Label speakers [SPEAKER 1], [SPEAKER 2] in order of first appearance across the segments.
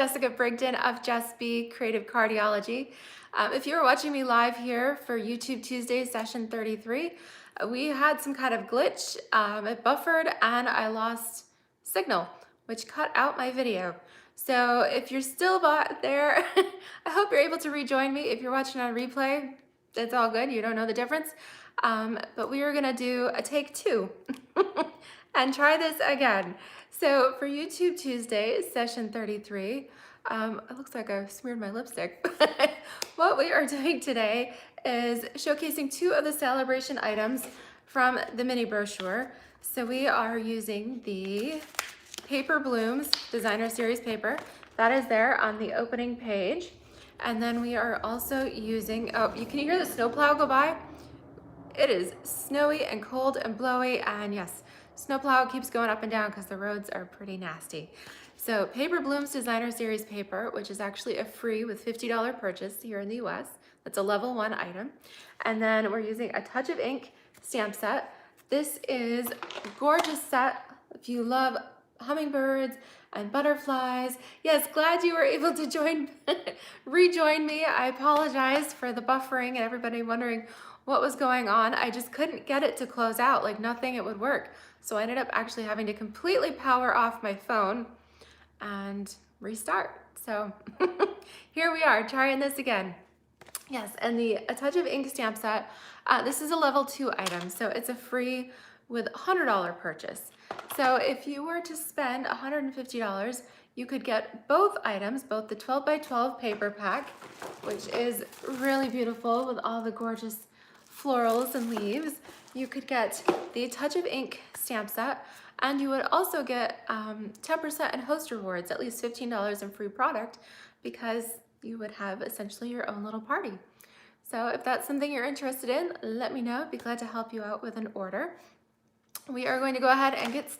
[SPEAKER 1] Jessica Brigden of Just Be Creative Cardiology. If you were watching me live here for YouTube Tuesday session 33, we had some kind of glitch. It buffered and I lost signal, which cut out my video. So if you're still there, I hope you're able to rejoin me. If you're watching on replay, it's all good. You don't know the difference. But we are gonna do a take two and try this again. So for YouTube Tuesday, session 33, it looks like I've smeared my lipstick. What we are doing today is showcasing two of the A Bration items from the mini brochure. So we are using the Paper Blooms Designer Series paper. That is there on the opening page. And then we are also using, oh, you can hear the snowplow go by? It is snowy and cold and blowy, and yes, snowplow keeps going up and down because the roads are pretty nasty. So Paper Blooms Designer Series paper, which is actually a free with $50 purchase here in the US. That's a level 1 item. And then we're using a Touch of Ink stamp set. This is a gorgeous set. If you love hummingbirds and butterflies. Yes, glad you were able to rejoin me. I apologize for the buffering and everybody wondering what was going on. I just couldn't get it to close out, like nothing, it would work. So I ended up actually having to completely power off my phone and restart. So here we are trying this again. Yes, and the A Touch of Ink stamp set, this is a level 2 item, so it's a free with $100 purchase. So if you were to spend $150, you could get both items, both the 12 by 12 paper pack, which is really beautiful with all the gorgeous florals and leaves. You could get the Touch of Ink stamp set, and you would also get 10% in host rewards, at least $15 in free product, because you would have essentially your own little party. So if that's something you're interested in, let me know. I'd be glad to help you out with an order. We are going to go ahead and get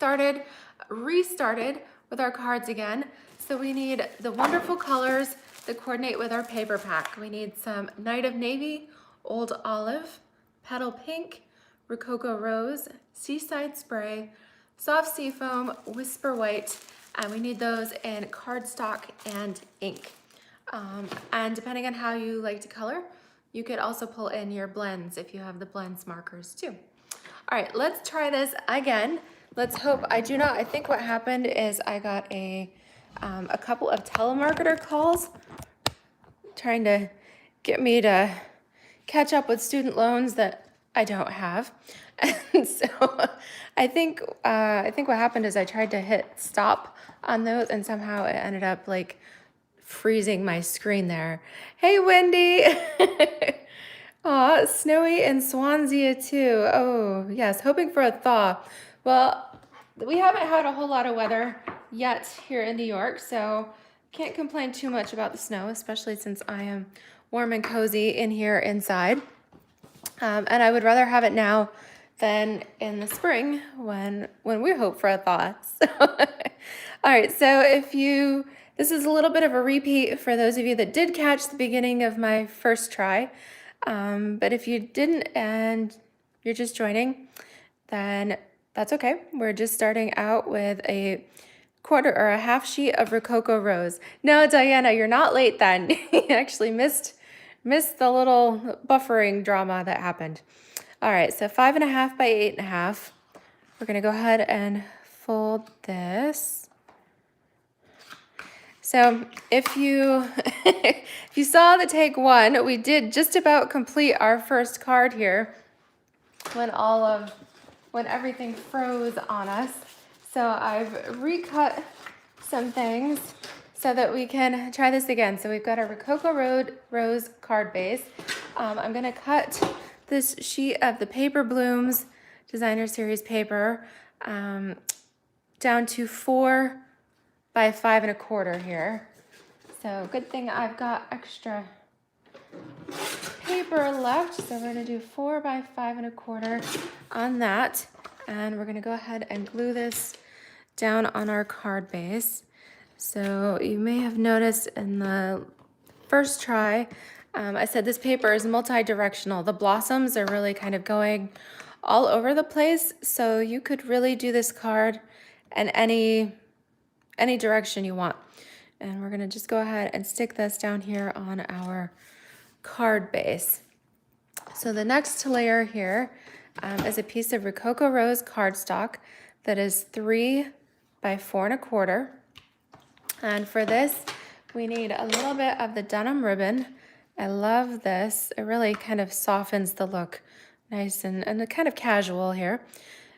[SPEAKER 1] restarted with our cards again. So we need the wonderful colors that coordinate with our paper pack. We need some Night of Navy, Old Olive, Petal Pink, Rococo Rose, Seaside Spray, Soft Seafoam, Whisper White, and we need those in cardstock and ink. And depending on how you like to color, you could also pull in your blends if you have the blends markers too. All right, let's try this again. Let's hope I do not. I think what happened is I got a couple of telemarketer calls trying to get me to catch up with student loans that I don't have. And so I think what happened is I tried to hit stop on those and somehow it ended up like freezing my screen there. Hey, Wendy. Aw, snowy in Swansea too. Oh, yes, hoping for a thaw. Well, we haven't had a whole lot of weather yet here in New York, so can't complain too much about the snow, especially since I am warm and cozy in here inside. And I would rather have it now than in the spring when we hope for a thaw. So, all right, so this is a little bit of a repeat for those of you that did catch the beginning of my first try. But if you didn't and you're just joining, then that's okay. We're just starting out with a quarter or a half sheet of Rococo Rose. No, Diana, you're not late then. You actually missed the little buffering drama that happened. All right, so 5.5 by 8.5. We're gonna go ahead and fold this. So if you if you saw the take one, we did just about complete our first card here when everything froze on us. So I've recut some things so that we can try this again. So we've got our Rococo Rose card base. I'm gonna cut this sheet of the Paper Blooms Designer Series paper down to 4 by 5.25 here. So good thing I've got extra paper left. So we're gonna do 4 by 5.25 on that. And we're gonna go ahead and glue this down on our card base. So you may have noticed in the first try, I said this paper is multi-directional. The blossoms are really kind of going all over the place. So you could really do this card in any direction you want. And we're gonna just go ahead and stick this down here on our card base. So the next layer here is a piece of Rococo Rose cardstock that is 3 by 4 1/4. And for this, we need a little bit of the denim ribbon. I love this. It really kind of softens the look. Nice and kind of casual here.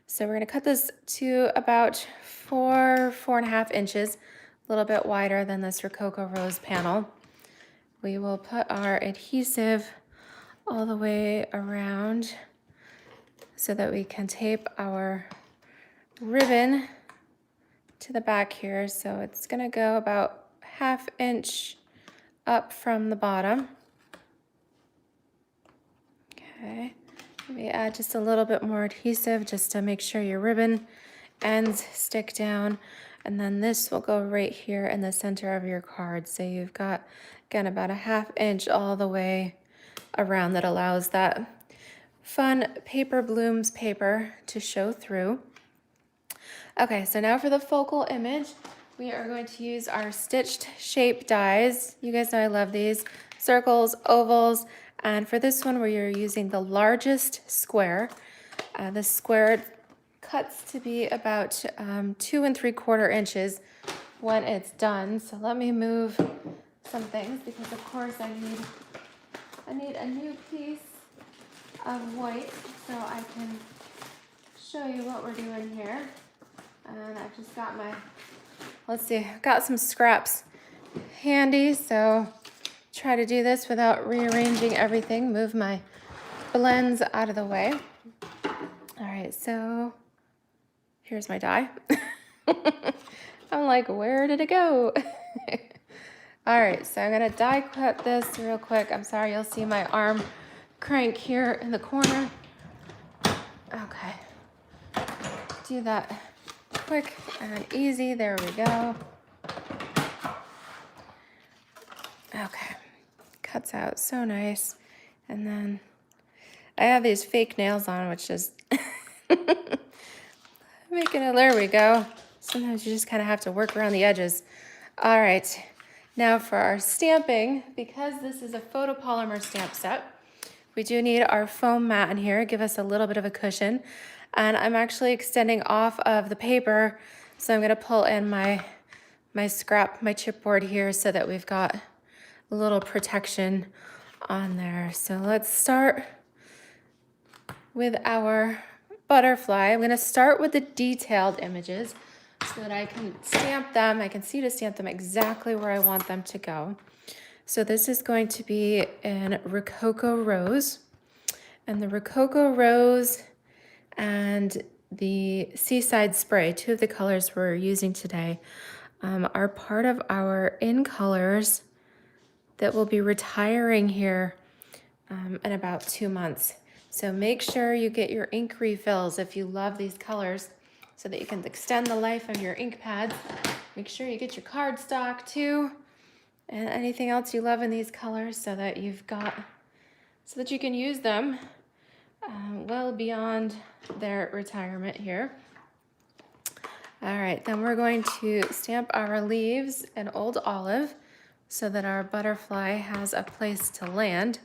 [SPEAKER 1] So we're gonna cut this to about 4.5 inches, a little bit wider than this Rococo Rose panel. We will put our adhesive all the way around so that we can tape our ribbon to the back here. So it's gonna go about 1/2 inch up from the bottom. Okay, maybe add just a little bit more adhesive just to make sure your ribbon ends stick down. And then this will go right here in the center of your card. So you've got, again, about 1/2 inch all the way around that allows that fun paper blooms paper to show through. Okay, so now for the focal image, we are going to use our stitched shape dies. You guys know I love these. Circles, ovals, and for this one we are using the largest square. The square cuts to be about 2 3/4 inches when it's done. So let me move some things because of course I need a new piece of white so I can show you what we're doing here. And I've just got my, let's see, I've got some scraps handy, so try to do this without rearranging everything. Move my blends out of the way. All right, so here's my die. I'm like, where did it go? All right, so I'm gonna die cut this real quick. I'm sorry, you'll see my arm crank here in the corner. Okay, do that quick and easy. There we go. Okay, cuts out so nice. And then I have these fake nails on, which is making it, there we go. Sometimes you just kind of have to work around the edges. All right, now for our stamping, because this is a photopolymer stamp set, we do need our foam mat in here, give us a little bit of a cushion. And I'm actually extending off of the paper, so I'm gonna pull in my chipboard here so that we've got a little protection on there. So let's start with our butterfly. I'm gonna start with the detailed images so that I can stamp them. I can see to stamp them exactly where I want them to go. So this is going to be in Rococo Rose. And the Rococo Rose and the Seaside Spray, 2 of the colors we're using today, are part of our in colors that will be retiring here in about 2 months. So make sure you get your ink refills if you love these colors so that you can extend the life of your ink pads. Make sure you get your cardstock too and anything else you love in these colors so that you can use them well beyond their retirement here. All right, then we're going to stamp our leaves in Old Olive so that our butterfly has a place to land.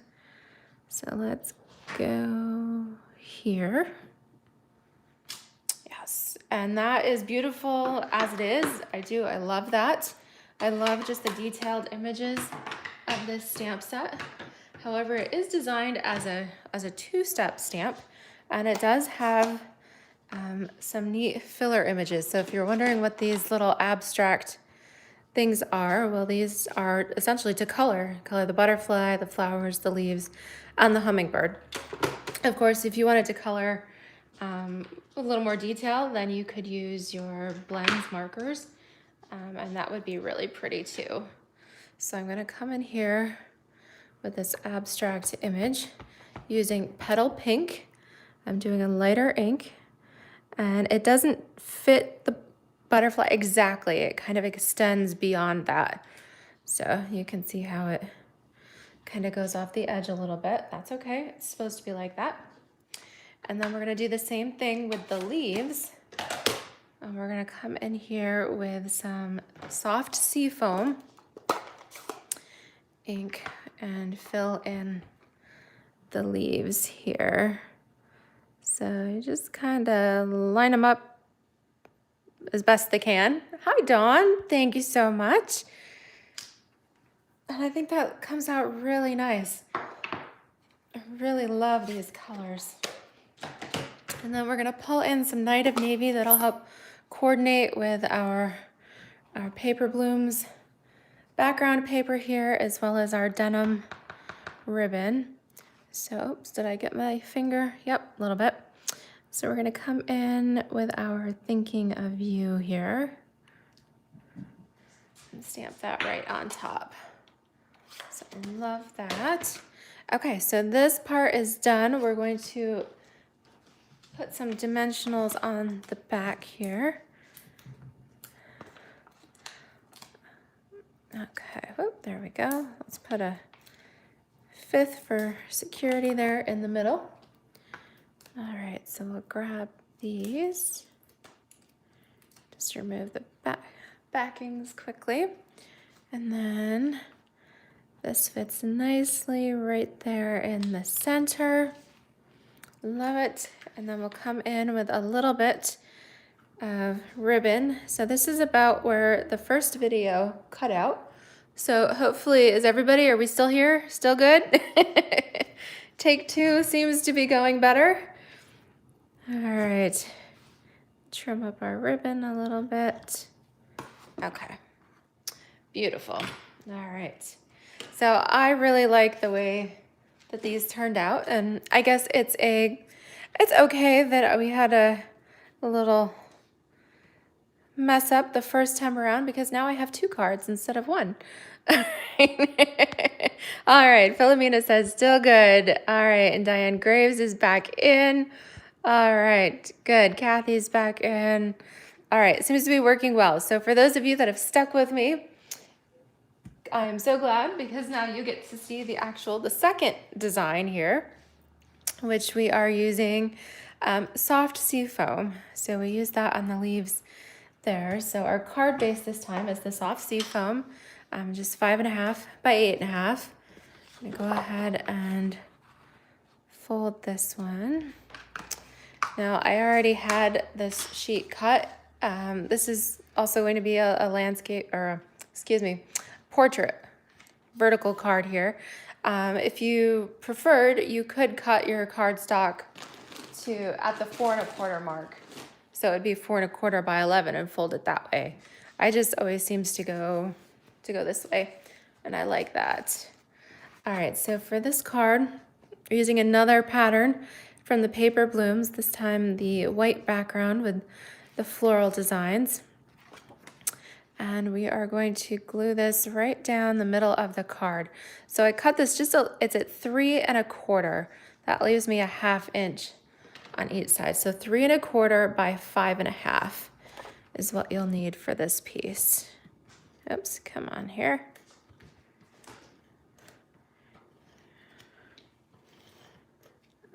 [SPEAKER 1] So let's go here. Yes, and that is beautiful as it is. I love that. I love just the detailed images of this stamp set. However, it is designed as a 2-step stamp, and it does have some neat filler images. So if you're wondering what these little abstract things are, well, these are essentially to color the butterfly, the flowers, the leaves, and the hummingbird. Of course, if you wanted to color a little more detail, then you could use your blends markers, and that would be really pretty too. So I'm going to come in here with this abstract image using Petal Pink. I'm doing a lighter ink, and it doesn't fit the butterfly exactly. It kind of extends beyond that. So you can see how it kind of goes off the edge a little bit. That's okay. It's supposed to be like that. And then we're going to do the same thing with the leaves. And we're gonna come in here with some soft sea foam ink and fill in the leaves here. So you just kind of line them up as best they can. Hi, Dawn. Thank you so much. And I think that comes out really nice. I really love these colors. And then we're gonna pull in some Night of Navy that'll help coordinate with our paper blooms background paper here, as well as our denim ribbon. So, oops, did I get my finger? Yep, a little bit. So we're gonna come in with our thinking of you here and stamp that right on top. So I love that. Okay, so this part is done. We're going to put some dimensionals on the back here. Okay, whoop, there we go. Let's put a 5th for security there in the middle. All right, so we'll grab these. Just remove the backings quickly. And then this fits nicely right there in the center. Love it. And then we'll come in with a little bit of ribbon. So this is about where the first video cut out. So hopefully, is everybody, are we still here? Still good? Take 2 seems to be going better. All right, trim up our ribbon a little bit. Okay, beautiful. All right, so I really like the way that these turned out, and I guess it's okay that we had a little mess up the first time around, because now I have 2 cards instead of 1. All right, Philomena says still good. All right, and Diane Graves is back in. All right, good. Kathy's back in. All right, seems to be working well. So for those of you that have stuck with me, I am so glad, because now you get to see the second design here, which we are using soft sea foam. So we use that on the leaves there. So our card base this time is the soft sea foam, just 5.5 by 8.5. I'm gonna go ahead and fold this one. Now I already had this sheet cut. This is also going to be a landscape, or portrait vertical card here. If you preferred, you could cut your cardstock at the 4.25 mark. So it'd be 4.25 by 11 and fold it that way. I just always seems to go this way, and I like that. All right, so for this card, we're using another pattern from the paper blooms, this time the white background with the floral designs. And we are going to glue this right down the middle of the card. So I cut this it's at 3.25. That leaves me a 1/2 inch on each side. So 3.25 by 5.5 is what you'll need for this piece. Oops, come on here.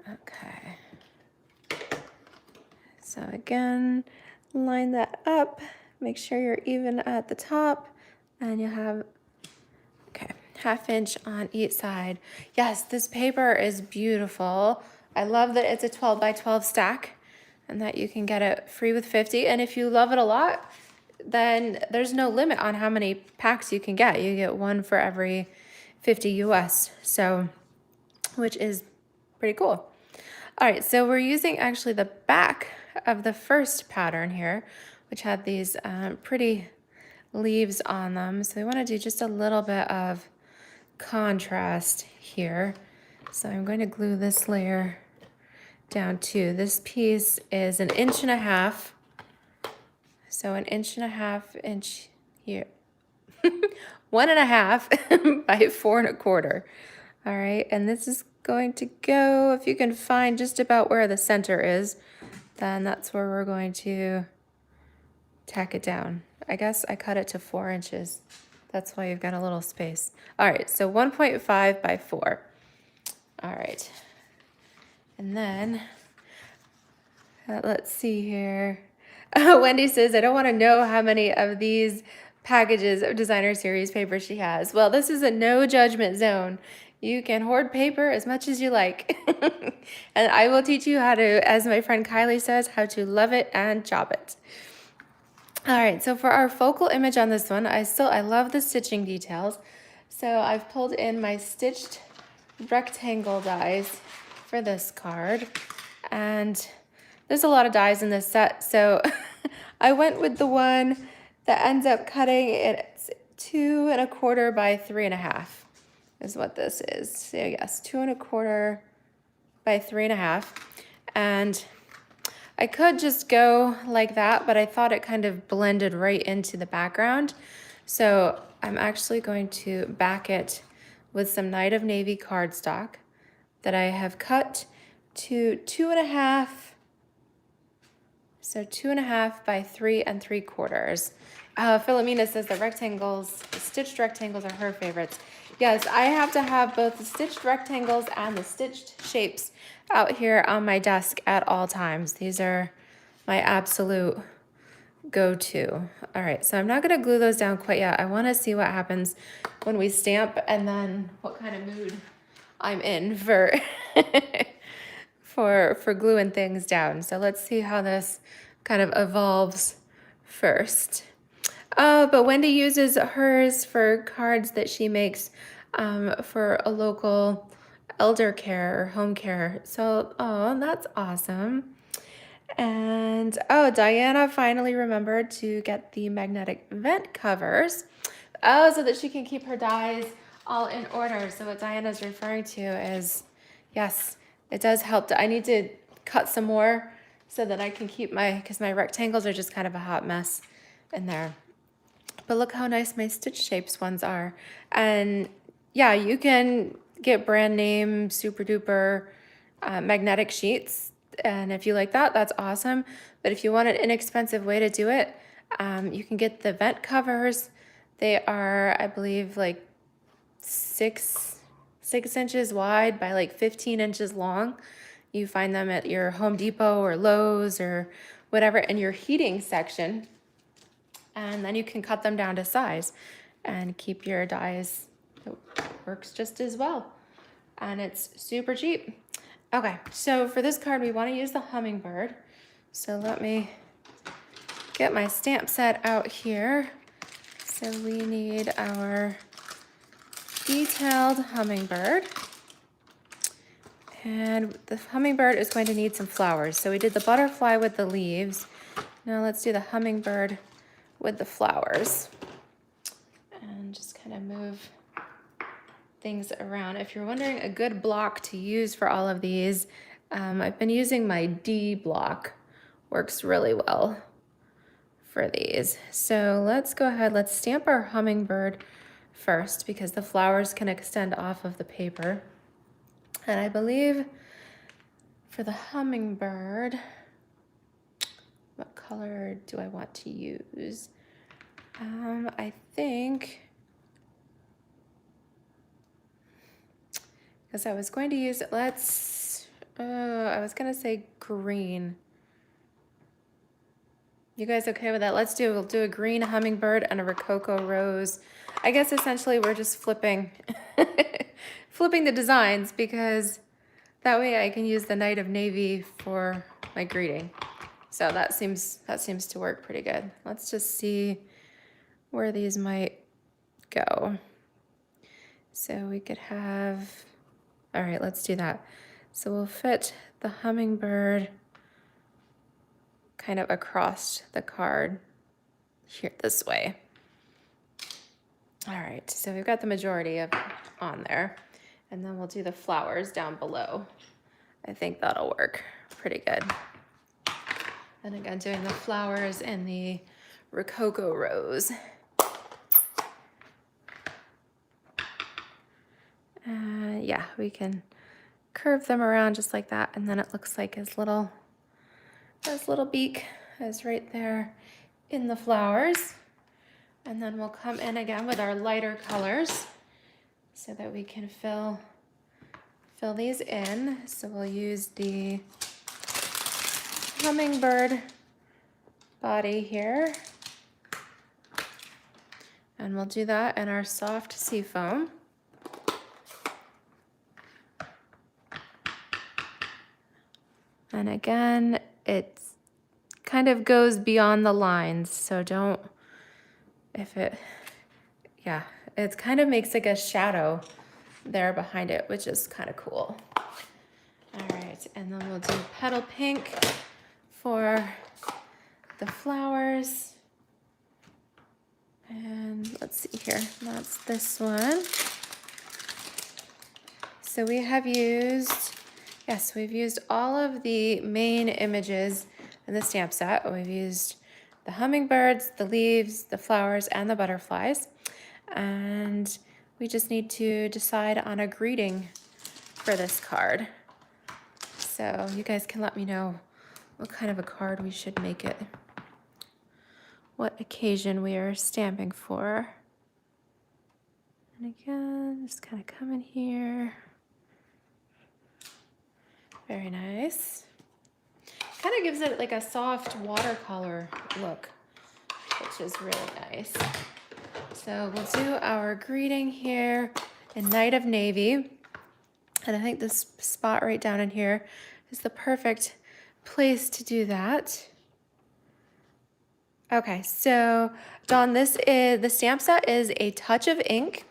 [SPEAKER 1] Okay. So again, line that up, make sure you're even at the top, and you have, okay, 1/2 inch on each side. Yes, this paper is beautiful. I love that it's a 12 by 12 stack and that you can get it free with 50. And if you love it a lot, then there's no limit on how many packs you can get. You get 1 for every 50 US, so, which is pretty cool. All right, so we're using actually the back of the first pattern here, which had these pretty leaves on them. So we want to do just a little bit of contrast here. So I'm going to glue this layer down too. This piece is 1.5 inches. So 1.5 inch here. 1.5 by 4.25. All right, and this is going to go, if you can find just about where the center is, then that's where we're going to tack it down. I guess I cut it to 4 inches. That's why you've got a little space. All right, so 1.5 by 4. All right, and then let's see here. Wendy says, I don't want to know how many of these packages of designer series paper she has. Well, this is a no judgment zone. You can hoard paper as much as you like. And I will teach you how to, as my friend Kylie says, how to love it and chop it. All right, so for our focal image on this one, I love the stitching details. So I've pulled in my stitched rectangle dies for this card. And there's a lot of dies in this set, so I went with the one that ends up cutting, it's 2 1/4 by 3 1/2 is what this is. So yes, 2 1/4 by 3 1/2. And I could just go like that, but I thought it kind of blended right into the background. So I'm actually going to back it with some Night of Navy cardstock that I have cut to 2 1/2. So 2 1/2 by 3 3/4. Philomena says the rectangles, the stitched rectangles are her favorites. Yes, I have to have both the stitched rectangles and the stitched shapes out here on my desk at all times. These are my absolute go-to. All right, so I'm not gonna glue those down quite yet. I wanna see what happens when we stamp and then what kind of mood I'm in for for gluing things down. So let's see how this kind of evolves first. But Wendy uses hers for cards that she makes for a local elder care or home care. So, oh, that's awesome. And oh, Diana finally remembered to get the magnetic vent covers. Oh, so that she can keep her dies all in order. So what Diana's referring to is, yes, it does help. I need to cut some more so that I can keep because my rectangles are just kind of a hot mess in there. But look how nice my stitch shapes ones are. And yeah, you can get brand name, super duper magnetic sheets. And if you like that, that's awesome. But if you want an inexpensive way to do it, you can get the vent covers. They are, I believe, like 6 inches wide by like 15 inches long. You find them at your Home Depot or Lowe's or whatever in your heating section. And then you can cut them down to size and keep your dies. It works just as well. And it's super cheap. Okay, so for this card, we want to use the Hummingbird. So let me get my stamp set out here. So we need our detailed Hummingbird. And the Hummingbird is going to need some flowers. So we did the butterfly with the leaves. Now let's do the Hummingbird with the flowers. And just kind of move things around. If you're wondering a good block to use for all of these, I've been using my D block. Works really well for these. So let's go ahead, let's stamp our Hummingbird first because the flowers can extend off of the paper. And I believe for the Hummingbird, what color do I want to use? I think, because I was going to use, I was going to say green. You guys okay with that? We'll do a green Hummingbird and a Rococo rose. I guess essentially we're just flipping the designs because that way I can use the Night of Navy for my greeting. So that seems to work pretty good. Let's just see where these might go. So we could have, all right, let's do that. So we'll fit the Hummingbird kind of across the card here this way. All right, so we've got the majority of on there. And then we'll do the flowers down below. I think that'll work pretty good. And again, doing the flowers in the Rococo rose. Yeah, we can curve them around just like that. And then it looks like his little beak is right there in the flowers. And then we'll come in again with our lighter colors so that we can fill these in. So we'll use the Hummingbird body here. And we'll do that in our soft seafoam. And again, it kind of goes beyond the lines, so don't, yeah, it kind of makes like a shadow there behind it, which is kind of cool. All right, and then we'll do petal pink for the flowers. And let's see here, that's this one. So we have used, yes, we've used all of the main images in the stamp set. We've used the hummingbirds, the leaves, the flowers, and the butterflies. And we just need to decide on a greeting for this card. So you guys can let me know what kind of a card we should make it, what occasion we are stamping for. And again, just kind of come in here. Very nice. Kind of gives it like a soft watercolor look, which is really nice. So we'll do our greeting here in Night of Navy. And I think this spot right down in here is the perfect place to do that. Okay, so Dawn, this is, the stamp set is a touch of ink,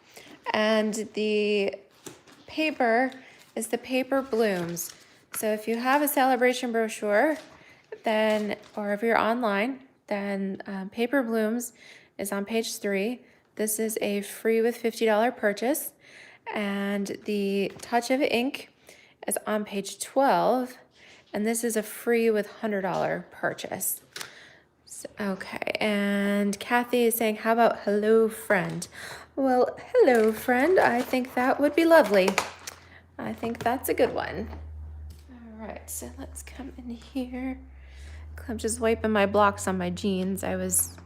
[SPEAKER 1] and the paper is the paper blooms. So if you have a celebration brochure, then, or if you're online, then Paper Blooms is on page 3. This is a free with $50 purchase. And the Touch of Ink is on page 12. And this is a free with $100 purchase. So, okay, and Kathy is saying, how about hello, friend? Well, hello, friend. I think that would be lovely. I think that's a good one. All right, so let's come in here. I'm just wiping my blocks on my jeans. I was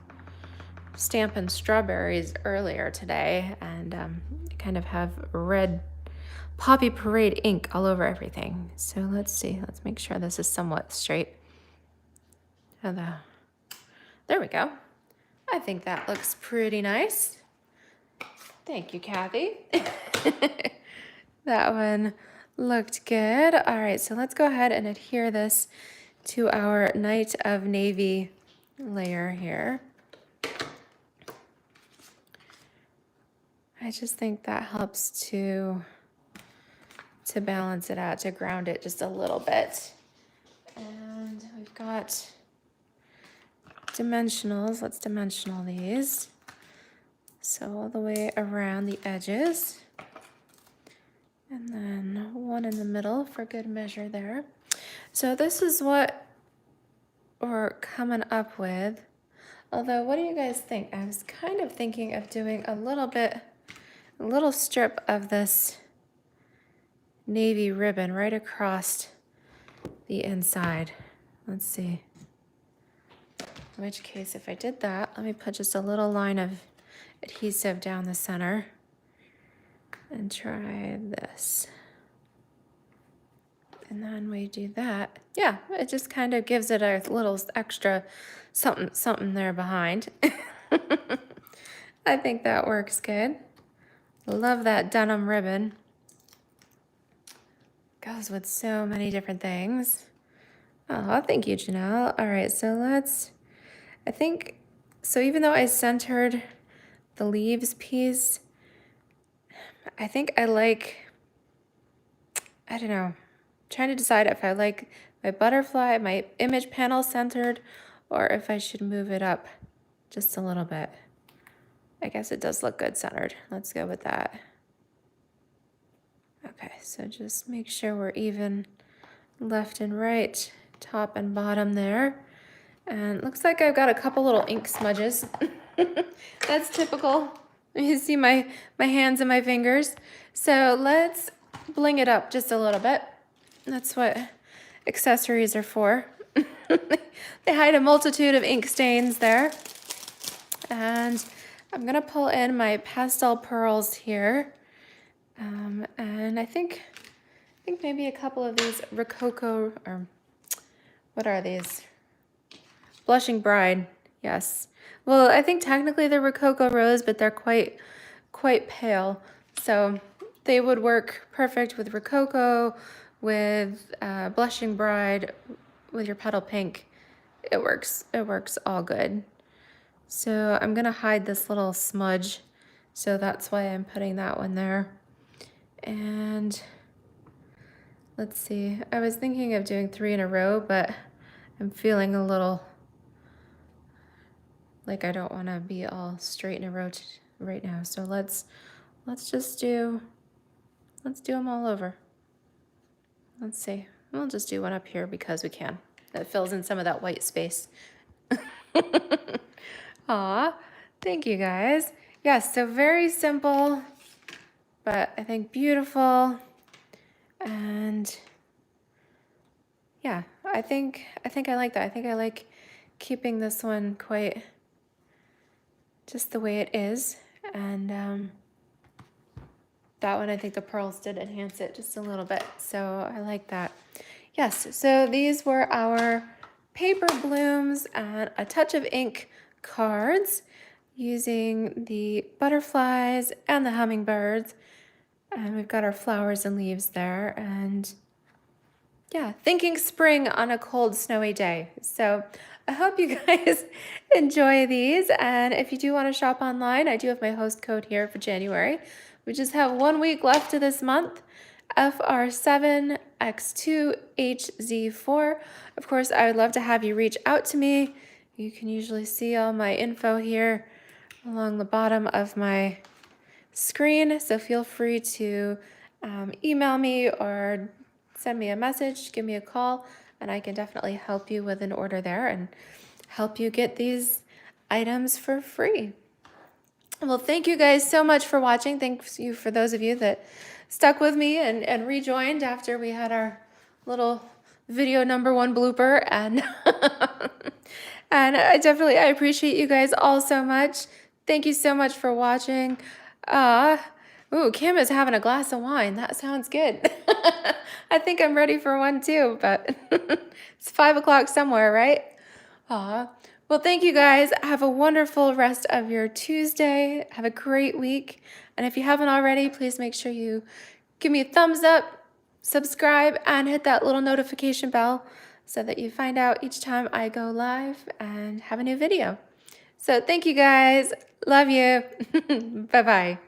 [SPEAKER 1] stamping strawberries earlier today, and I kind of have red Poppy Parade ink all over everything. So let's see. Let's make sure this is somewhat straight. There we go. I think that looks pretty nice. Thank you, Kathy. That one looked good. All right, so let's go ahead and adhere this to our Night of Navy layer here. I just think that helps to balance it out, to ground it just a little bit. And we've got dimensionals. Let's dimensional these. So all the way around the edges. And then one in the middle for good measure there. So this is what we're coming up with. Although, what do you guys think? I was kind of thinking of doing a little strip of this navy ribbon right across the inside. Let's see. In which case, if I did that, let me put just a little line of adhesive down the center and try this. And then we do that. Yeah, it just kind of gives it a little extra something there behind. I think that works good. Love that denim ribbon. Goes with so many different things. Oh, thank you, Janelle. All right, so so even though I centered the leaves piece, I think I don't know, trying to decide if I like my butterfly, my image panel centered, or if I should move it up just a little bit. I guess it does look good centered. Let's go with that. Okay, so just make sure we're even left and right, top and bottom there. And it looks like I've got a couple little ink smudges. That's typical. You see my hands and my fingers. So let's bling it up just a little bit. That's what accessories are for. They hide a multitude of ink stains there. And I'm gonna pull in my pastel pearls here. And I think maybe a couple of these Rococo, or what are these? Blushing Bride, yes. Well, I think technically they're Rococo Rose, but they're quite pale. So they would work perfect with Rococo, with Blushing Bride, with your Petal Pink. It works all good. So I'm gonna hide this little smudge. So that's why I'm putting that one there. And let's see, I was thinking of doing 3 in a row, but I'm feeling a little like I don't want to be all straight in a row right now. So let's do them all over. Let's see. We'll just do one up here because we can. That fills in some of that white space. Aw, thank you guys. Yes, so very simple, but I think beautiful. And yeah, I think I like that. I think I like keeping this one quite just the way it is. And that one, I think the pearls did enhance it just a little bit. So I like that. Yes, so these were our paper blooms and a touch of ink cards using the butterflies and the hummingbirds. And we've got our flowers and leaves there. And yeah, thinking spring on a cold, snowy day. So I hope you guys enjoy these. And if you do want to shop online, I do have my host code here for January. We just have 1 week left of this month. FR7X2HZ4. Of course, I would love to have you reach out to me. You can usually see all my info here along the bottom of my screen. So feel free to email me or send me a message, give me a call, and I can definitely help you with an order there and help you get these items for free. Well, thank you guys so much for watching. Thanks you for those of you that stuck with me and rejoined after we had our little video #1 blooper. And and I appreciate you guys all so much. Thank you so much for watching. Ooh, Kim is having a glass of wine. That sounds good. I think I'm ready for one too, but it's 5 o'clock somewhere, right? Aw. Well, thank you guys. Have a wonderful rest of your Tuesday. Have a great week. And if you haven't already, please make sure you give me a thumbs up, subscribe, and hit that little notification bell so that you find out each time I go live and have a new video. So thank you guys. Love you. Bye-bye.